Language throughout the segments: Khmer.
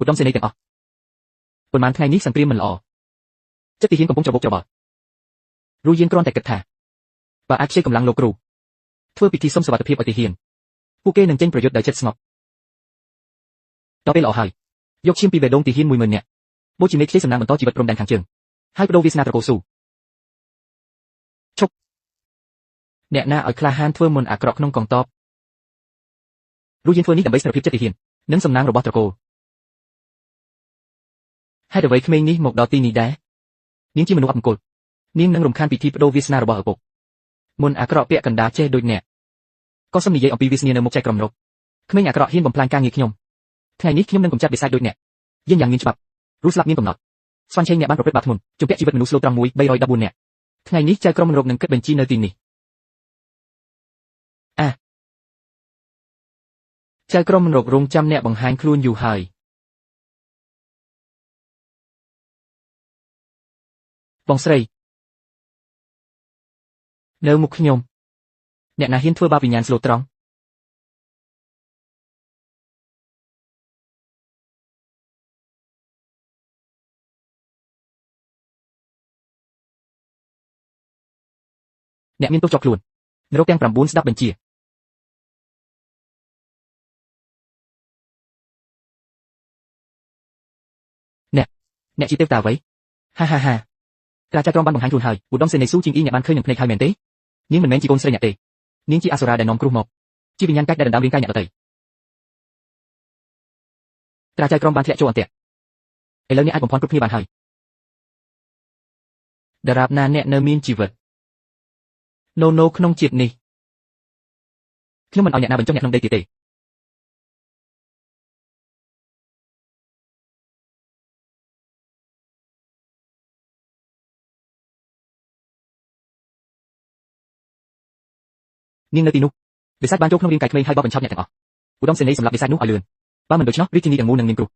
ឧត្តមសេនីយ៍ទាំងអស់ប៉ុន្មានថ្ងៃនេះសង្គ្រាមមិនល្អចិត្តទីហ៊ានកំពុងច្របូកច្របល់រួចយានគ្រាន់តែគិតថាបើអាចខ្ចីកម្លាំងលោកគ្រូធ្វើពិធីសុំសុវត្ថិភាពឲ្យទីហ៊ានពួកគេនឹងចេញប្រយុទ្ធដោយចិត្តស្ងប់ដល់ពេលល្អហើយយកឈាមពីបេះដូងទីហ៊ាន 10000 នាក់បូជាមេខ្ចីសំណាងបន្តជីវិតព្រំដែនខាងជើងហើយបដូរវាសនាត្រកូលស៊ូឈប់អ្នកណាឲ្យក្លាហានធ្វើមុនអាក្រក់ក្នុងកងទ័ពរួចយានធ្វើនេះដើម្បីស្ថិរភាពចិត្តទីហ៊ាននិងសំណាងរបស់ត្រកូលហេតុអ្វីក្មេងនេះមកដល់ទីនេះដែរនាងជាមនុស្សអបមង្គលនាងនឹងរំខានពិធីបដូរវាសនារបស់ឪពុកមុនអាក្រក់ពាក់កណ្ដាលចេះដូចអ្នកក៏សំនិយាយអំពីវាសនានៅមុខចែកក្រុមរកក្មេងអាក្រក់ហ៊ានបំផ្លាញការងារខ្ញុំថ្ងៃនេះខ្ញុំនឹងកម្ចាត់បិសាចដូចអ្នកយើងយ៉ាងមានច្បាប់រស់ស្លាប់មានកំណត់ស្វ័នឆេងអ្នកបានប្រព្រឹត្តបាបធ្ងន់ជំពាក់ជីវិតមនុស្សស្លូតត្រង់មួយ314នាក់ថ្ងៃនេះចៅក្រុមរកនឹងគិតបញ្ជីនៅទីនេះចៅក្រុមរករងចាំអ្នកបង្ហាញខ្លួនយូរហើយបងស្រីនៅមុខខ្ញុំអ្នកណាហ៊ានធ្វើបាបវិញ្ញាណស្លូតត្រង់អ្នកមានទោសជាប់ខ្លួននរកទាំង9ស្ដាប់បញ្ជាអ្នកជាទេវតាអ្វីហាហាហាត្រាចៅក្រុមបានបង្ហាញខ្លួនហើយឧត្តមសេនីយ៍ស៊ូជីងអ៊ីអ្នកបានឃើញនឹងភ្នែកហើយមែនទេនាងមិនមែនជាកូនស្រីអ្នកទេនាងជាអសុរាដែលនាំគ្រោះមកជាវិញ្ញាណកាច់ដែលដណ្ដើមរាងកាយអ្នកដទៃត្រាចៅក្រុមបានធ្លាក់ចូលអន្ទាក់ឥឡូវអ្នកអាចបំផន់គ្រប់គ្នាបានហើយដរាបណាអ្នកនៅមានជីវិតណូក្នុងជាតិនេះខ្ញុំមិនឲ្យអ្នកណាបញ្ចុះអ្នកក្នុងដីទៀតទេនាងនៅទីនោះបិសាចបានចូលក្នុងរាងកាយក្មេងហើយបោកបញ្ឆោតអ្នកទាំងអស់ឧត្តមសេនីយ៍សម្រាប់បិសាចនោះឲ្យលឿនបើមិនដូច្នោះរាជធានីទាំងមូលនឹងមានគ្រោះ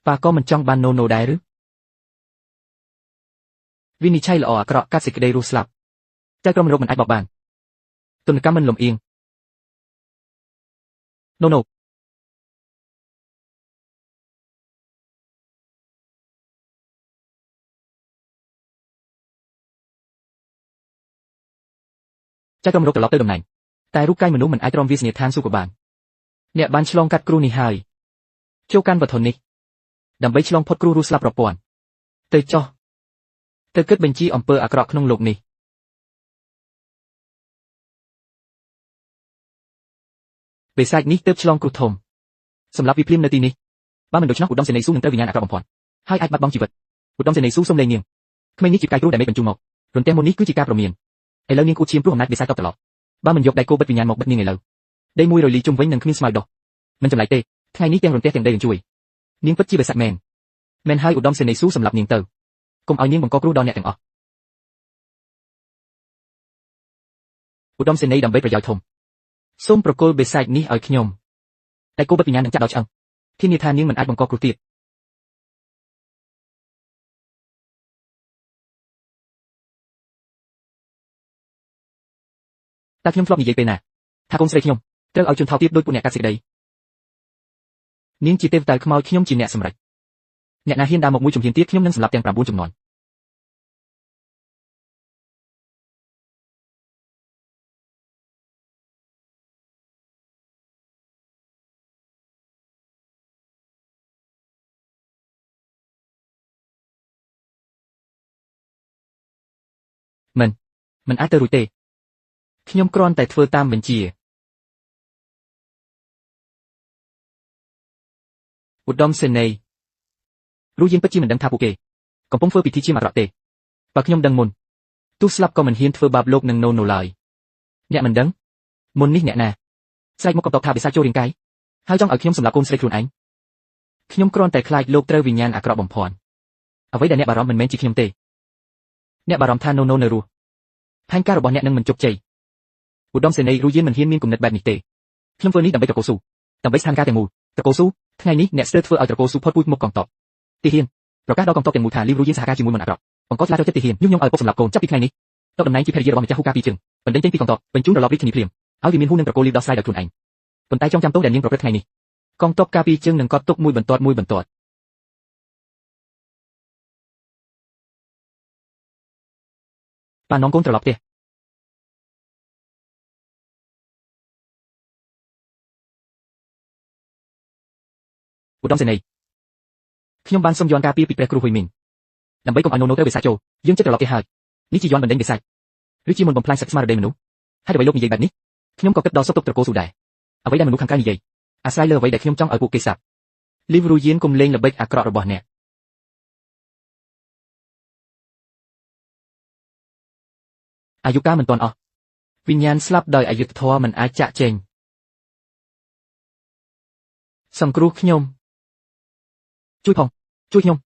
ប៉ាក៏មិនចង់បានណូដែរឬវិនិច្ឆ័យល្អអាក្រក់កាត់សេចក្តីរស់ស្លាប់ចៅក្រុមរកមិនអាចបបបានទនកម្មមិនលំអៀងណូចៅក្រុមរកត្រឡប់ទៅតំណែងតែរូបកាយមនុស្សមិនអាចទ្រាំវាសនាឋានសួគ៌បានអ្នកបានឆ្លងកាត់គ្រោះនេះហើយចូលកាន់វត្ថុនេះដើម្បីឆ្លងផុតគ្រោះរស់ស្លាប់ប្រព័ន្ធទៅចោះទៅគិតបញ្ជីអំពើអាក្រក់ក្នុងលោកនេះបិសាចនេះទើបឆ្លងគ្រោះធំសម្រាប់វិភ្លាមនៅទីនេះបើមិនដូច្នោះឧត្តមសេនីយ៍ស៊ូនឹងត្រូវវិញ្ញាណអាក្រក់បំផន់ហើយអាចបាត់បង់ជីវិតឧត្តមសេនីយ៍ស៊ូសូមលែងនាងក្មេងនេះជាកាយគ្រូដែលមេបញ្ជូនមករន្ទះមុននេះគឺជាការប្រមានឥឡូវនាងគូឈាមព្រោះអំណាចបិសាចតបត្រឡប់បើមិនយកដៃគោបិទវិញ្ញាណមកបិទនាងឥឡូវដីមួយរលីជុំវិញនឹងគ្មានស្មៅដុះមិនចម្លែកទេថ្ងៃនេះទាំងរន្ទះទាំងដីនឹងជួយនាងពិតជាបិសាចមែនហើយឧត្តមសេនីយ៍ស៊ូសម្រាប់នាងទៅកុំឲ្យនាងបង្កគ្រោះដល់អ្នកទាំងអស់ឧត្តមសេនីយ៍ដើម្បីប្រយោជន៍ធំសូមប្រគល់បិសាចនេះឲ្យខ្ញុំតែគោបិទវិញ្ញាណនឹងចាត់ដល់ឆ្អឹងធានាថានាងមិនអាចបង្កគ្រោះទៀតតែខ្ញុំធ្លាប់និយាយពេលណាថាកូនស្រីខ្ញុំត្រូវឲ្យជន់ថោទាបដោយពួកអ្នកកាត់សេចក្តីនាងជាទេវតាខ្មោចខ្ញុំជាអ្នកសម្រេចអ្នកណាហ៊ានដើរមកមួយជំហានទៀតខ្ញុំនឹងសម្លាប់ទាំង9ចំនួនមិនអាចទៅរួចទេខ្ញុំគ្រាន់តែធ្វើតាមបញ្ជាឧត្តមសេនីយ៍รู้យើងពិតជាមិនដឹងថាពួកគេកំពុងធ្វើពិធីជាអាក្រក់ទេបើខ្ញុំដឹងមុនទោះស្លាប់ក៏មិនហ៊ានធ្វើបាបលោកនឹងណូឡើយអ្នកមិនដឹងមុននេះអ្នកណាស្រែកមកកំតបថាបិសាចចូលរាងកាយហើយចង់ឲ្យខ្ញុំសម្លាប់កូនស្រីខ្លួនឯងខ្ញុំគ្រាន់តែខ្លាចលោកត្រូវវិញ្ញាណអាក្រក់បំផន់អ្វីដែលអ្នកបារម្ភមិនមែនជាខ្ញុំទេអ្នកបារម្ភថាណូនៅរស់ផែនការរបស់អ្នកនឹងមិនជោគជ័យឧត្តមសេនីយ៍រូយៀនមិនហ៊ានមានគំនិតបែបនេះទេខ្ញុំធ្វើនេះដើម្បីត្រកូលស៊ូដើម្បីស្ថានភាពទាំងមូលត្រកូលស៊ូថ្ងៃនេះអ្នកស្ទើរធ្វើឲ្យត្រកូលស៊ូផុតពូជមុខកងទ័ពទីហ៊ានប្រកាសដល់កងទ័ពទាំងមូលថាលីវរូយៀនសហការជាមួយមុនអាក្រក់បង្កស្លាចូលចិត្តទីហ៊ានញុះញង់ឲ្យពុកសម្លាប់កូនចាប់ពីថ្ងៃនេះតតំណែងជាភរិយារបស់ម្ចាស់ហ៊ូកាពីជឹង បណ្ដេញចេញពីកងទ័ពបញ្ជូនត្រឡប់រាជធានីភ្លាមឲ្យវិមានហ៊ូនឹងប្រកូលលីបដោះស្រាយដោយខ្លួនឯងប៉ុន្តែចងចាំទោសដែលនាងប្រព្រឹត្តថ្ងៃនេះកងទ័ពការពារជើងនឹងកត់ទុកមួយបន្ទាត់ប៉ានងកូនត្រឡប់ផ្ទះឧត្តមសេនីយ៍ខ្ញុំបានសុំយ័ន្តការពារពីព្រះគ្រូហ៊ុយមីងដើម្បីកុំឲ្យណូត្រូវបិសាចចូលយើងចិត្តត្រឡប់ផ្ទះហើយនេះជាយ័ន្តបណ្ដេញបិសាចឬជាមុនបំផ្លាញសក្តិស្មារតីមនុស្សហើយអ្វីលោកនិយាយបែបនេះខ្ញុំក៏គិតដល់សុខទុក្ខត្រកូលស៊ូដែរអ្វីដែលមនុស្សខាងក្រៅនិយាយអាស្រ័យលើអ្វីដែលខ្ញុំចង់ឲ្យពួកគេសាប់លីវរូយៀនកុំលេងល្បិចអាក្រក់របស់អ្នកអាយុកាលមិនទាន់អស់វិញ្ញាណស្លាប់ដោយអយុត្តិធម៌មិនអាចចាក់ចែងសង្គ្រោះខ្ញុំជួយផងជួយខ្ញុំ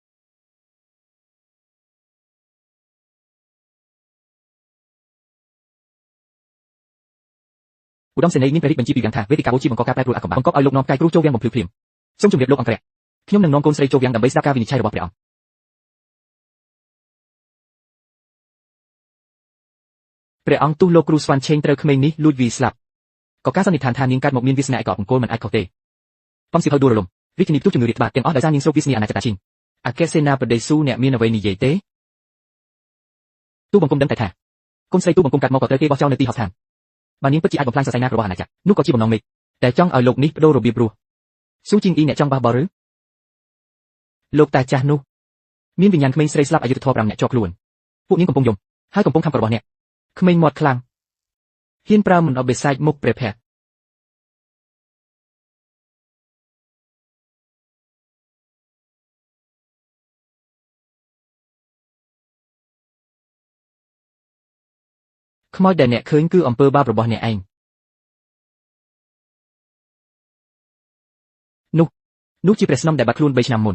ឧត្តមសេនីយ៍មានព្រះរាជបញ្ជាពីវាំងថាវេទិកាបូជាបង្កការប្រែប្រួលអាកំបាំងបង្កប់ឲ្យលោកនាំកាយគ្រូចូលវាំងបំភ្លឺភ្លាមសូមជម្រាបលោកអង្គរៈខ្ញុំនឹងនាំកូនស្រីចូលវាំងដើម្បីស្ដាប់ការវិនិច្ឆ័យរបស់ព្រះអង្គព្រះអង្គទូលលោកគ្រូស្វាន់ឆេងត្រូវក្មេងនេះលួចវាយស្លាប់ក៏ការសន្និដ្ឋានថានាងកើតមកមានវាសនាឯកោបង្គោលមិនអាចខុសទេប៉មសៀវភៅដួលរលំរាជធានីផ្ទុះជំងឺរាតត្បាតទាំងអស់ដោយសារនាងស្រូបវាសនាអាណាចក្រតាឈីងអគ្គសេនាបតីស៊ូអ្នកមានអ្វីនិយាយទេទូបង្គំដឹងតែថាកូនស្រីទូបង្គំកាត់មកក៏ត្រូវគេបោះចោលនៅទីហោស្ថានបើនាងពិតជាអាចបំផ្លាញសរសៃនាគរបស់អាណាចក្រនោះក៏ជាបំណងមេឃតែចង់ឲ្យលោកនេះបដូររបៀបរស់ស៊ូជីងអ៊ីអ្នកចង់បះបោរឬលោកតាចាស់នោះមានវិញ្ញាណក្មេងស្រីស្លាប់អយុត្តិធម៌5នាក់ជាប់ខ្លួនពួកនាងកំពុងយំហើយកំពុងខំរបស់អ្នកក្មេងមាត់ខ្លាំងហ៊ានប្រើមន្តអបិសាចមុខព្រះភ័ក្ត្រខ្មោចដែលអ្នកឃើញគឺអំពើបាបរបស់អ្នកឯងនោះជាព្រះស្នំដែលបាត់ខ្លួន3ឆ្នាំមុន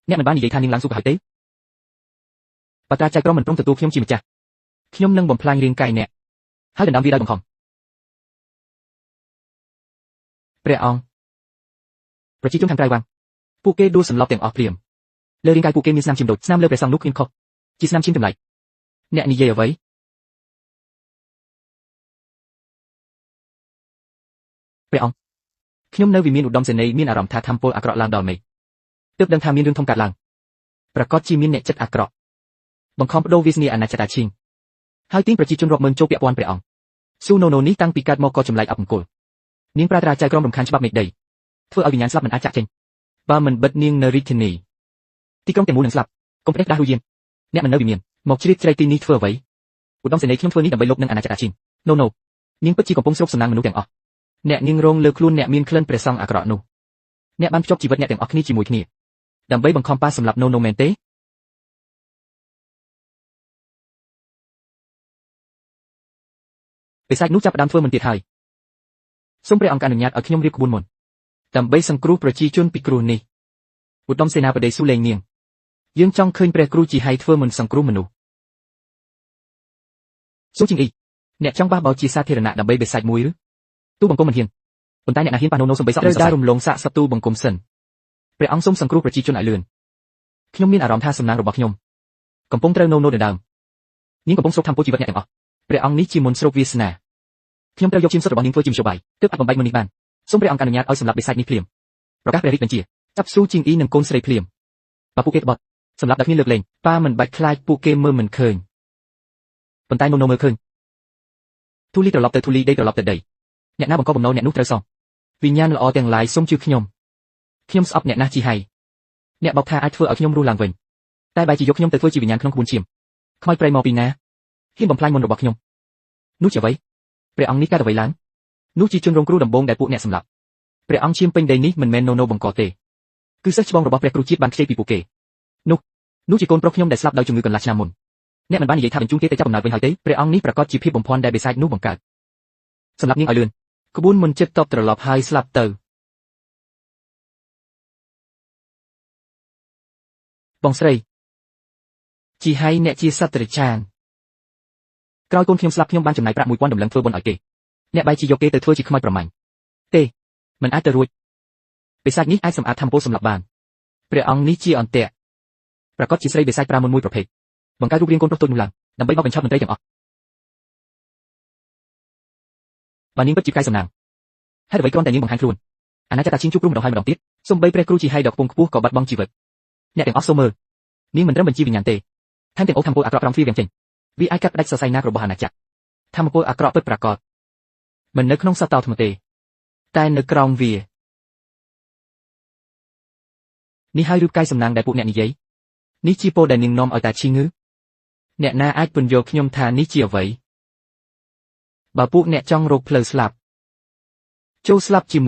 អ្នកមិនបាននិយាយថានាងឡើងស៊ូក៏ហើយទេបត្រាចៅក្រមមិនព្រមទទួលខ្ញុំជាម្ចាស់ខ្ញុំនឹងបំផ្លាញរាងកាយអ្នកហើយដណ្ដើមវាដោយបង្ខំព្រះអង្គប្រជាជនខាងក្រៅវាំងពួកគេដួលសន្លប់ទាំងអស់ព្រាមលើរាងកាយពួកគេមានស្នាមឈាមដូចស្នាមលើព្រះសង្ឃនោះគ្មានខុសជាស្នាមឈាមចម្លែកអ្នកនិយាយអ្វីព្រះអង្គខ្ញុំនៅវិមានឧត្តមសេនីយ៍មានអារម្មណ៍ថាធម្មពលអាក្រក់ឡើងដល់មេឃទើបដឹងថាមានរឿងធំកើតឡើងប្រកាសជាមានអ្នកចិត្តអាក្រក់បង្ខំបដូរវាសនាអាណាចក្រតាឈីងហើយទាញប្រជាជនរាប់ម៉ឺនចូលពាក់ព័ន្ធព្រះអង្គស៊ូណូណូនេះតាំងពីកើតមកក៏ចម្លែកអបង្គោលនាងប្រាថ្នាចៅក្រមរំខានច្បាប់មេឃដីធ្វើឲ្យវិញ្ញាណស្លាប់មិនអាចចាក់ចេញបើមិនបិទនាងនៅរាជធានីទីក្រុងទាំងមូលនឹងស្លាប់កុំផ្ដេសផ្ដាស់រួយយានអ្នកមិននៅវិមានមកជ្រៀតជ្រែកទីនេះធ្វើអ្វីឧត្តមសេនីយ៍ខ្ញុំធ្វើនេះដើម្បីលុបនឹងអាណាចក្រតាឈីងណូនាងពិតជាកំពុងស្រូបសំណាងមនុស្សទាំងអស់អ្នកនាងរងលើខ្លួនអ្នកមានក្លិនព្រះសង្ឃអាក្រក់នោះអ្នកបានភ្ជាប់ជីវិតអ្នកទាំងអស់គ្នាជាមួយគ្នាដើម្បីបង្ខំប៉ាសម្រាប់ណូមែនទេបិសាចនោះចាប់ផ្ដើមធ្វើមិនទៀតហើយសូមព្រះអង្គអនុញ្ញាតឲ្យខ្ញុំរៀបក្បួនមុនដើម្បីសង្គ្រោះប្រជាជនពីគ្រោះនេះឧត្តមសេនាបតីស៊ូលេងនាងយើងចង់ឃើញព្រះគ្រូជីហៃធ្វើមិនសង្គ្រោះមនុស្សស៊ូជីងអ៊ីអ្នកចង់បះបោជាសាធារណៈដើម្បីបិសាចមួយឬទូបង្គំមិនហ៊ានប៉ុន្តែអ្នកណាហ៊ានប៉ះណូសំបីសក់ត្រូវដើររំលងសាកសទូបង្គំសិនព្រះអង្គសូមសង្គ្រោះប្រជាជនឲ្យលឿនខ្ញុំមានអារម្មណ៍ថាសំណាងរបស់ខ្ញុំកំពុងត្រូវណូដណ្ដើមនាងកំពុងស្រូបធម្មពលជីវិតអ្នកទាំងអស់ព្រះអង្គនេះជាមុនស្រូបវាសនាខ្ញុំត្រូវយកឈាមសុទ្ធរបស់នាងធ្វើជាមធ្យោបាយទើបអាចបំបែកមុននេះបានសូមព្រះអង្គអនុញ្ញាតឲ្យសម្លាប់បិសាចនេះភ្លាមប្រកាសព្រះរាជបញ្ជាចាប់ស៊ូជីងអ៊ីនិងកូនស្រីភ្លាមបើពួកគេក្បត់សម្លាប់ដោយគ្មានលើកលែងប៉ាមិនបាច់ខ្លាចពួកគេមើលមិនឃើញប៉ុន្តែណូមើលឃើញធូលីត្រឡប់ទៅធូលីដីត្រឡប់ទៅដីអ្នកណាបង្កបំណុលអ្នកនោះត្រូវសងវិញ្ញាណល្អទាំងឡាយសូមជឿខ្ញុំស្អប់អ្នកណាស់ជីហៃអ្នកបោកថាអាចធ្វើឲ្យខ្ញុំរស់ឡើងវិញតែបែរជាយកខ្ញុំទៅធ្វើជាវិញ្ញាណក្នុងក្បួនឈាមខ្មោចប្រៃមកពីណាហ៊ានបំផ្លាញមុនរបស់ខ្ញុំនោះជាអ្វីព្រះអង្គនេះកើតអ្វីឡើងនោះជាជនរងគ្រោះដំបូងដែលពួកអ្នកសម្លាប់ព្រះអង្គឈាមពេញដីនេះមិនមែនណូបង្កទេគឺសិស្សច្បងរបស់ព្រះគ្រូជាតិបានខ្ចីពីពួកគេនោះជាកូនប្រុសខ្ញុំដែលស្លាប់ដោយជំងឺកន្លះឆ្នាំមុនអ្នកមិនបាននិយាយថាបញ្ជូនគេទៅចាប់កំណើតវិញហើយទេព្រះអង្គនេះប្រកាសជាភាពបំភាន់ដែលបិសាចនោះបង្កើតសម្រាប់នាងឲ្យលឿនក្បួនមុនចិត្តតបត្រឡប់ហើយស្លាប់ទៅបងស្រីជីហៃអ្នកជាសត្វត្រឆានក្រោយកូនខ្ញុំស្លាប់ខ្ញុំបានចំណាយប្រាក់ 1000 ដំឡឹងធ្វើបុណ្យឲ្យគេអ្នកបែរជាយកគេទៅធ្វើជាខ្មោចប្រមាញ់ទេមិនអាចទៅរួចបិសាចនេះអាចសម្អាតធម្មពលសម្លាប់បានព្រះអង្គនេះជាអន្ទាក់ប្រកាសជាស្រីបិសាចប្រាមុនមួយប្រភេទបង្កើតរូបរាងកូនប្រុសតូចនោះឡើងដើម្បីបោកបញ្ឆោតមន្ត្រីទាំងអស់ បើនាងពិតជាកាយសំណាងហេតុអ្វីគ្រាន់តែនាងបង្ហាញខ្លួនអាណាចក្រតាឈៀងជួបព្រំម្ដងហើយម្ដងទៀតសូម្បីព្រះគ្រូជីហៃដ៏ខ្ពង់ខ្ពស់ក៏បាត់បង់ជីវិតអ្នកទាំងអស់សូមមើលនាងមិនត្រឹមបញ្ជីវិញ្ញាណទេថែមទាំងអូសធម្មពលអាក្រក់ក្រំទ្វារវាងចេញវាអាចកាត់ផ្ដាច់សរសៃនាគរបស់អាណាចក្រធម្មពលអាក្រក់ពិតប្រាកដមិននៅក្នុងសត្វតោថ្មទេតែនៅក្រោមវានេះហើយរូបកាយសំណាងដែលពួកអ្នកនិយាយនេះជាពោលដែលនាងនាំឲ្យតាឈីងឺអ្នកណាអាចពន្យល់ខ្ញុំថានេះជាអ្វីបើពួកអ្នកចង់រកផ្លូវស្លាប់ចូលស្លាប់ជាមួយ